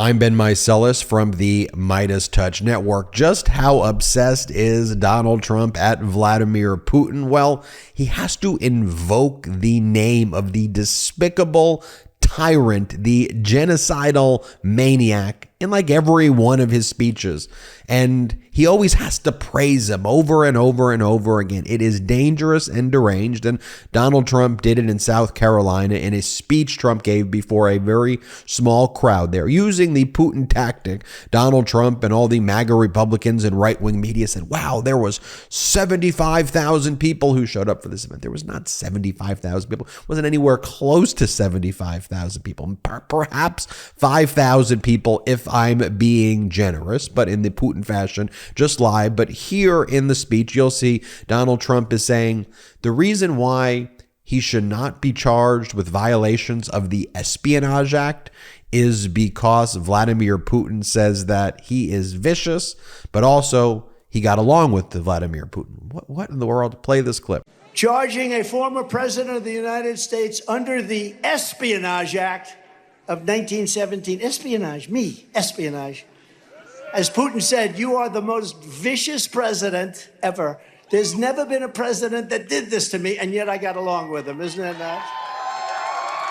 I'm Ben Meiselas from the MeidasTouch network. Just how obsessed is Donald Trump at Vladimir Putin? Well, he has to invoke the name of the despicable tyrant, the genocidal maniac, in like every one of his speeches. And he always has to praise him over and over and over again. It is dangerous and deranged. And Donald Trump did it in South Carolina in a speech Trump gave before a very small crowd there. Using the Putin tactic, Donald Trump and all the MAGA Republicans and right-wing media said, wow, there was 75,000 people who showed up for this event. There was not 75,000 people. It wasn't anywhere close to 75,000 people. Perhaps 5,000 people if I'm being generous, but in the Putin fashion, just lie. But here in the speech, you'll see Donald Trump is saying the reason why he should not be charged with violations of the Espionage Act is because Vladimir Putin says that he is vicious, but also he got along with Vladimir Putin. What in the world? Play this clip. Charging a former president of the United States under the Espionage Act of 1917. Espionage. As Putin said, you are the most vicious president ever. There's never been a president that did this to me, and yet I got along with him. Isn't that nice?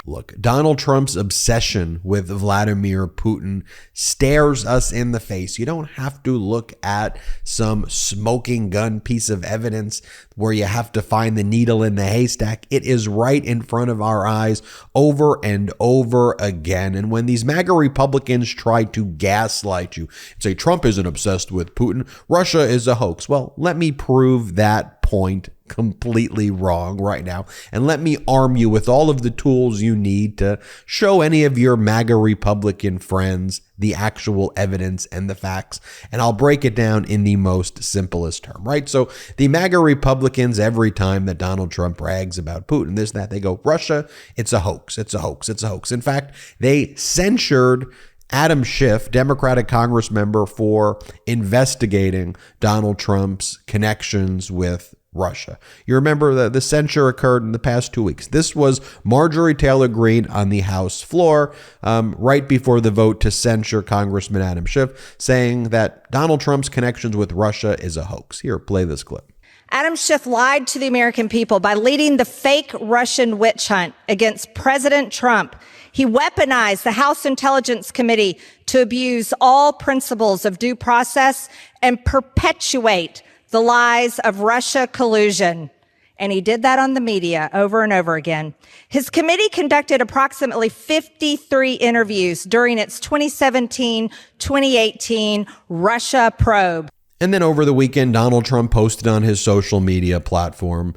Look, Donald Trump's obsession with Vladimir Putin stares us in the face. You don't have to look at some smoking gun piece of evidence where you have to find the needle in the haystack. It is right in front of our eyes over and over again. And when these MAGA Republicans try to gaslight you and say Trump isn't obsessed with Putin, Russia is a hoax. Well, let me prove that point completely wrong right now. And let me arm you with all of the tools you need to show any of your MAGA Republican friends the actual evidence and the facts. And I'll break it down in the most simplest term, right? So the MAGA Republicans, every time that Donald Trump brags about Putin, this, that, they go, Russia, it's a hoax. It's a hoax. It's a hoax. In fact, they censured Adam Schiff, Democratic Congress member, for investigating Donald Trump's connections with Russia. You remember that the censure occurred in the past 2 weeks. This was Marjorie Taylor Greene on the House floor right before the vote to censure Congressman Adam Schiff, saying that Donald Trump's connections with Russia is a hoax. Here, play this clip. Adam Schiff lied to the American people by leading the fake Russian witch hunt against President Trump. He weaponized the House Intelligence Committee to abuse all principles of due process and perpetuate the lies of Russia collusion. And he did that on the media over and over again. His committee conducted approximately 53 interviews during its 2017-2018 Russia probe. And then over the weekend, Donald Trump posted on his social media platform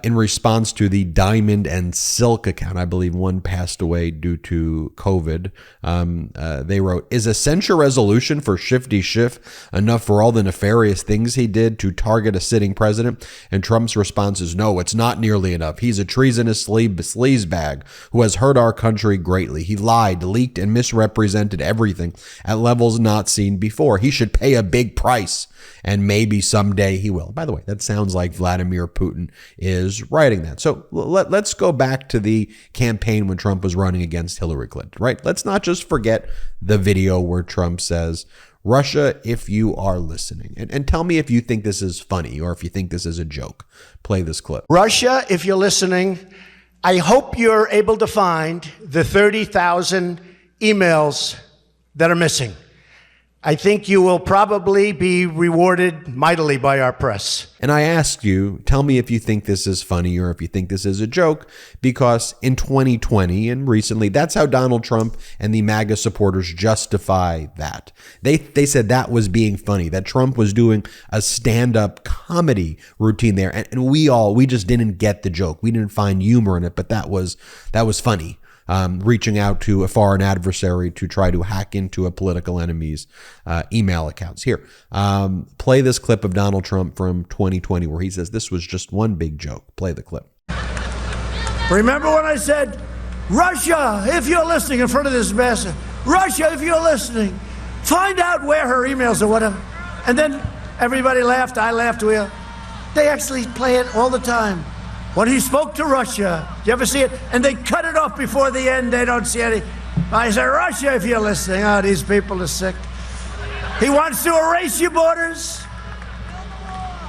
in response to the Diamond and Silk account. I believe one passed away due to COVID. They wrote, is a censure resolution for Shifty Schiff enough for all the nefarious things he did to target a sitting president? And Trump's response is, no, it's not nearly enough. He's a treasonous sleazebag who has hurt our country greatly. He lied, leaked, and misrepresented everything at levels not seen before. He should pay a big price. And maybe someday he will. By the way, that sounds like Vladimir Putin is writing that. So let's go back to the campaign when Trump was running against Hillary Clinton, right? Let's not just forget the video where Trump says, Russia, if you are listening, and tell me if you think this is funny or if you think this is a joke. Play this clip. Russia, if you're listening, I hope you're able to find the 30,000 emails that are missing. I think you will probably be rewarded mightily by our press. And I asked you, tell me if you think this is funny or if you think this is a joke, because in 2020 and recently, that's how Donald Trump and the MAGA supporters justify that. They said that was being funny, that Trump was doing a stand-up comedy routine there. And we just didn't get the joke. We didn't find humor in it, but that was funny. Reaching out to a foreign adversary to try to hack into a political enemy's email accounts. Here, play this clip of Donald Trump from 2020 where he says this was just one big joke. Play the clip. Remember when I said, Russia, if you're listening in front of this mess, Russia, if you're listening, find out where her emails are, whatever. And then everybody laughed, I laughed, they actually play it all the time. When he spoke to Russia, you ever see it? And they cut it off before the end. They don't see any. I said, Russia, if you're listening, oh, these people are sick. He wants to erase your borders.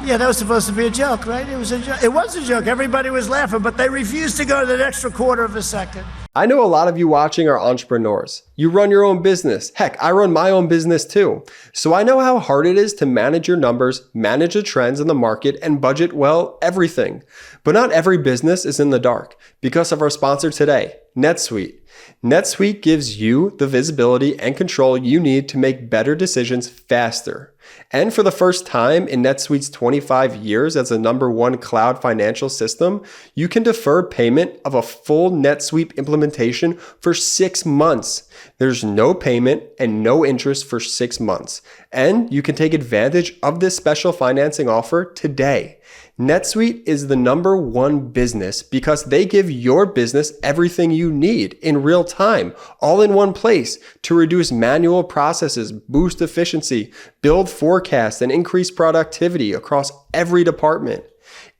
Yeah, that was supposed to be a joke, right? It was a joke. It was a joke. Everybody was laughing, but they refused to go the extra quarter of a second. I know a lot of you watching are entrepreneurs. You run your own business. Heck, I run my own business too. So I know how hard it is to manage your numbers, manage the trends in the market, and budget, well, everything. But not every business is in the dark because of our sponsor today, NetSuite. NetSuite gives you the visibility and control you need to make better decisions faster. And for the first time in NetSuite's 25 years as the #1 cloud financial system, you can defer payment of a full NetSuite implementation for 6 months. There's no payment and no interest for 6 months. And you can take advantage of this special financing offer today. NetSuite is the #1 business because they give your business everything you need in real time, all in one place to reduce manual processes, boost efficiency, build forecasts, and increase productivity across every department.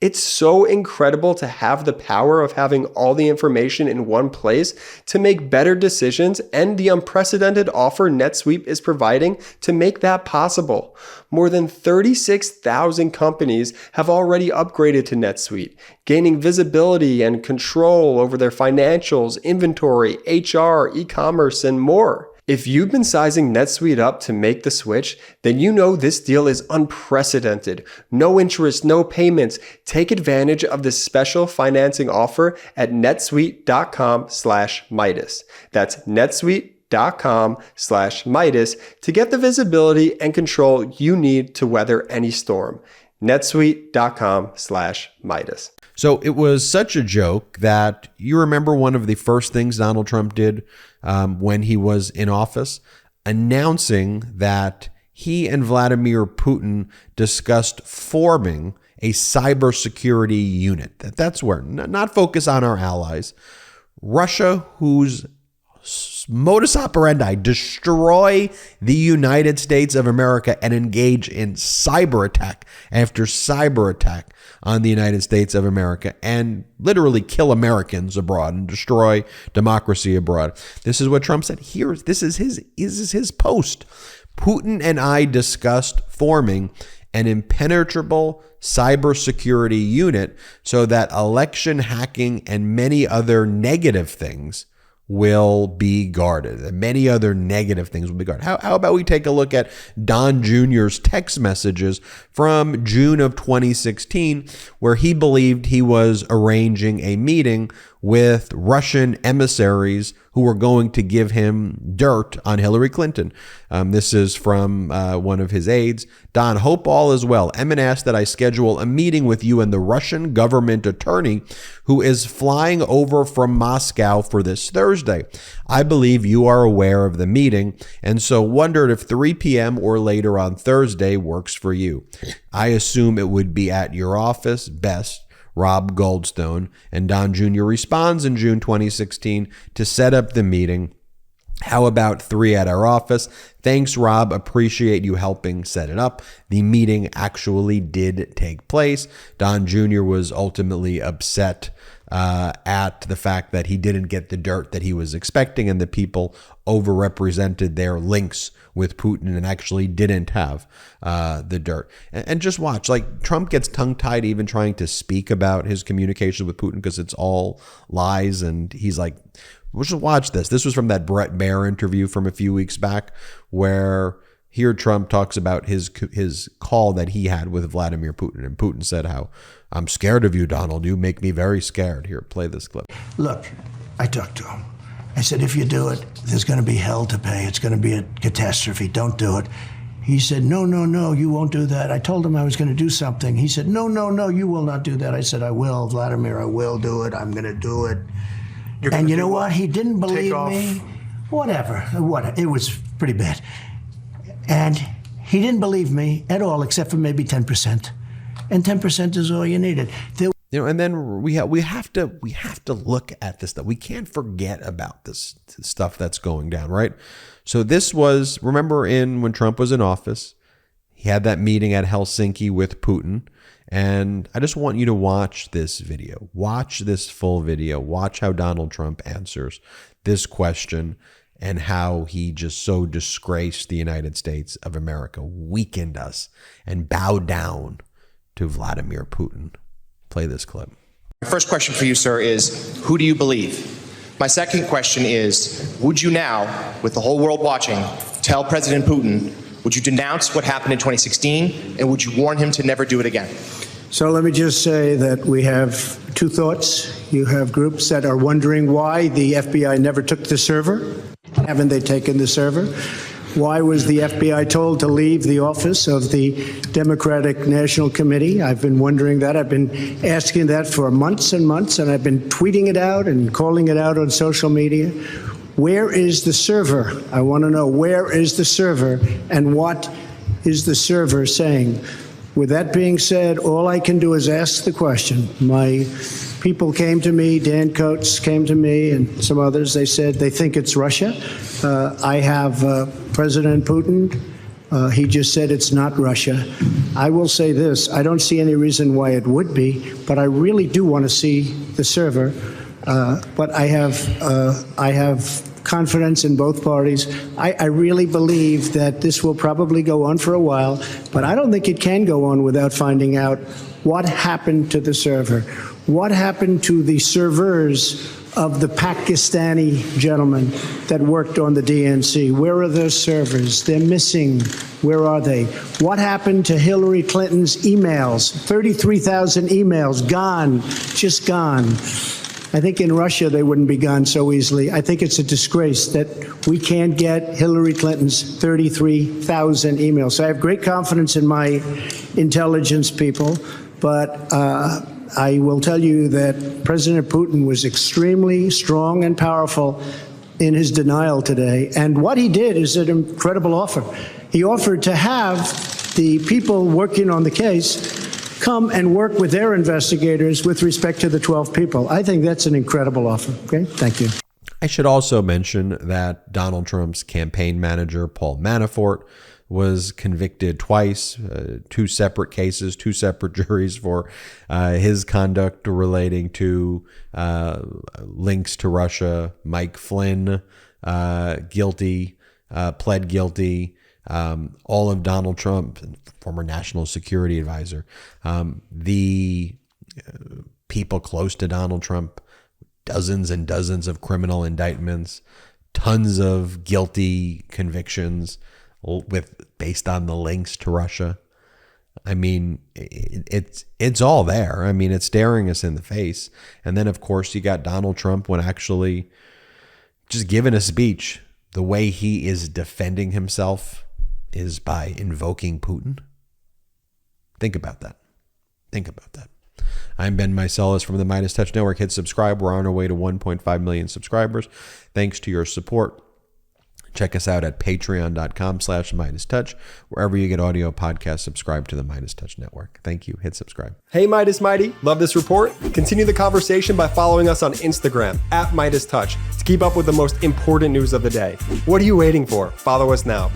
It's so incredible to have the power of having all the information in one place to make better decisions and the unprecedented offer NetSuite is providing to make that possible. More than 36,000 companies have already upgraded to NetSuite, gaining visibility and control over their financials, inventory, HR, e-commerce, and more. If you've been sizing NetSuite up to make the switch, then you know this deal is unprecedented. No interest, no payments. Take advantage of this special financing offer at netsuite.com/Meidas. That's netsuite.com/Meidas to get the visibility and control you need to weather any storm. netsuite.com/Meidas. So it was such a joke that you remember one of the first things Donald Trump did when he was in office, announcing that he and Vladimir Putin discussed forming a cybersecurity unit. That's where, not focus on our allies. Russia, whose modus operandi, destroy the United States of America and engage in cyber attack after cyber attack on the United States of America and literally kill Americans abroad and destroy democracy abroad. This is what Trump said. This is his post. Putin and I discussed forming an impenetrable cybersecurity unit so that election hacking and many other negative things will be guarded. Many other negative things will be guarded. How about we take a look at Don Jr.'s text messages from June of 2016, where he believed he was arranging a meeting with Russian emissaries who were going to give him dirt on Hillary Clinton. This is from one of his aides. Don, hope all is well. Emin asked that I schedule a meeting with you and the Russian government attorney who is flying over from Moscow for this Thursday. I believe you are aware of the meeting and so wondered if 3 p.m. or later on Thursday works for you. I assume it would be at your office, best. Rob Goldstone. And Don Jr. responds in June 2016 to set up the meeting. How about 3 at our office? Thanks, Rob. Appreciate you helping set it up. The meeting actually did take place. Don Jr. was ultimately upset at the fact that he didn't get the dirt that he was expecting and the people overrepresented their links with Putin and actually didn't have the dirt. And just watch, like Trump gets tongue-tied even trying to speak about his communications with Putin because it's all lies. And he's like, we'll just watch this. This was from that Brett Baer interview from a few weeks back where here Trump talks about his call that he had with Vladimir Putin. And Putin said how, I'm scared of you, Donald. You make me very scared. Here, play this clip. Look, I talked to him. I said, if you do it, there's going to be hell to pay. It's going to be a catastrophe. Don't do it. He said, no, you won't do that. I told him I was going to do something. He said, no, you will not do that. I said, I will, Vladimir, I will do it. I'm going to do it. And you know what? He didn't believe me. Whatever. It was pretty bad. And he didn't believe me at all, except for maybe 10%. And 10% is all you needed. And then we have to look at this stuff. We can't forget about this stuff that's going down, right? So this was, remember when Trump was in office, he had that meeting at Helsinki with Putin. And I just want you to watch this video. Watch this full video. Watch how Donald Trump answers this question and how he just so disgraced the United States of America, weakened us, and bowed down to Vladimir Putin. Play this clip. My first question for you, sir, is who do you believe? My second question is, would you now, with the whole world watching, tell President Putin, would you denounce what happened in 2016, and would you warn him to never do it again? So let me just say that we have two thoughts. You have groups that are wondering why the FBI never took the server. Haven't they taken the server? Why was the FBI told to leave the office of the Democratic National Committee? I've been wondering that. I've been asking that for months and months, and I've been tweeting it out and calling it out on social media. Where is the server? I want to know, where is the server, and what is the server saying? With that being said, all I can do is ask the question. My people came to me, Dan Coates came to me, and some others. They said they think it's Russia. I have President Putin. He just said it's not Russia. I will say this. I don't see any reason why it would be, but I really do want to see the server. But I have confidence in both parties. I really believe that this will probably go on for a while, but I don't think it can go on without finding out what happened to the server. What happened to the servers of the Pakistani gentlemen that worked on the DNC? Where are those servers? They're missing. Where are they? What happened to Hillary Clinton's emails? 33,000 emails gone, just gone. I think in Russia they wouldn't be gone so easily. I think it's a disgrace that we can't get Hillary Clinton's 33,000 emails. So I have great confidence in my intelligence people, but I will tell you that President Putin was extremely strong and powerful in his denial today. And what he did is an incredible offer. He offered to have the people working on the case come and work with their investigators with respect to the 12 people. I think that's an incredible offer. Okay, thank you. I should also mention that Donald Trump's campaign manager, Paul Manafort, was convicted twice, two separate cases, two separate juries for his conduct relating to links to Russia. Mike Flynn, guilty, pled guilty. All of Donald Trump, former national security advisor, the people close to Donald Trump, dozens and dozens of criminal indictments, tons of guilty convictions based on the links to Russia. I mean, it's all there. I mean, it's staring us in the face. And then, of course, you got Donald Trump when actually just giving a speech, the way he is defending himself is by invoking Putin. Think about that. Think about that. I'm Ben Meiselas from the MeidasTouch Network. Hit subscribe. We're on our way to 1.5 million subscribers. Thanks to your support. Check us out at patreon.com/MeidasTouch. Wherever you get audio podcasts, subscribe to the MeidasTouch Network. Thank you. Hit subscribe. Hey, Meidas Mighty. Love this report? Continue the conversation by following us on Instagram @MeidasTouch to keep up with the most important news of the day. What are you waiting for? Follow us now.